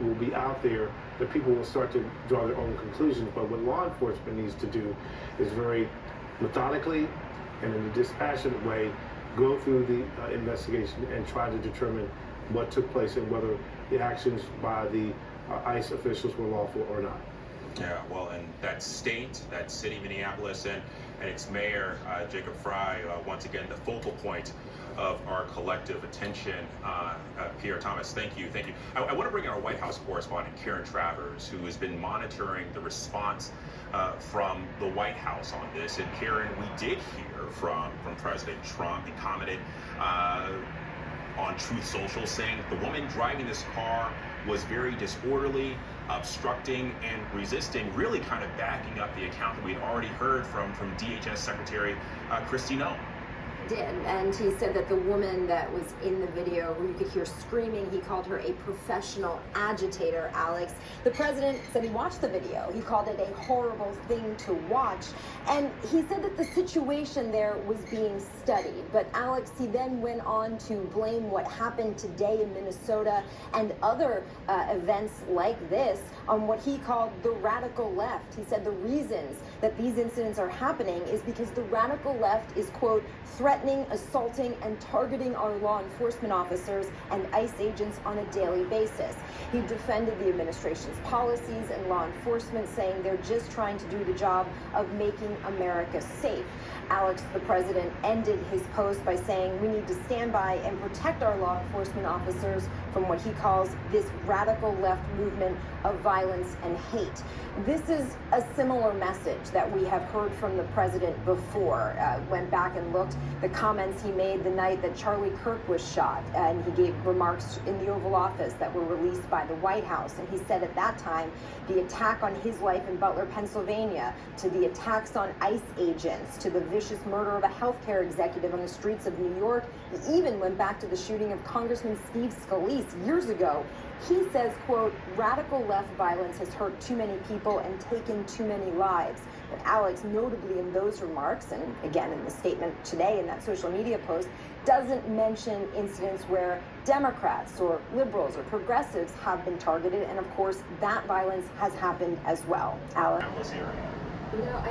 will be out there that people will start to draw their own conclusions. But what law enforcement needs to do is very methodically and in a dispassionate way go through the investigation and try to determine what took place and whether the actions by the ICE officials were lawful or not. Yeah, well, and that state, that city, Minneapolis, and its mayor, Jacob Frey, once again, the focal point of our collective attention. Pierre Thomas, thank you. I want to bring in our White House correspondent, Karen Travers, who has been monitoring the response from the White House on this. And Karen, we did hear from President Trump. He commented on Truth Social, saying the woman driving this car was very disorderly, obstructing and resisting, really kind of backing up the account that we'd already heard from DHS Secretary Kristi Noem. Did, and he said that the woman that was in the video, where you could hear screaming, he called her a professional agitator, Alex. The president said he watched the video. He called it a horrible thing to watch, and he said that the situation there was being studied. But Alex, he then went on to blame what happened today in Minnesota and other events like this on what he called the radical left. He said the reasons that these incidents are happening is because the radical left is, quote, threatening, assaulting, and targeting our law enforcement officers and ICE agents on a daily basis. He defended the administration's policies and law enforcement, saying they're just trying to do the job of making America safe. Alex, the president, ended his post by saying we need to stand by and protect our law enforcement officers from what he calls this radical left movement of violence and hate. This is a similar message that we have heard from the president before. Went back and looked the comments he made the night that Charlie Kirk was shot, and he gave remarks in the Oval Office that were released by the White House. And he said at that time, the attack on his life in Butler, Pennsylvania, to the attacks on ICE agents, to the vicious murder of a healthcare executive on the streets of New York. He even went back to the shooting of Congressman Steve Scalise years ago. He says, quote, radical left violence has hurt too many people and taken too many lives. But Alex, notably in those remarks, and again in the statement today in that social media post, doesn't mention incidents where Democrats or liberals or progressives have been targeted. And of course, that violence has happened as well. Alex? That was here. You know,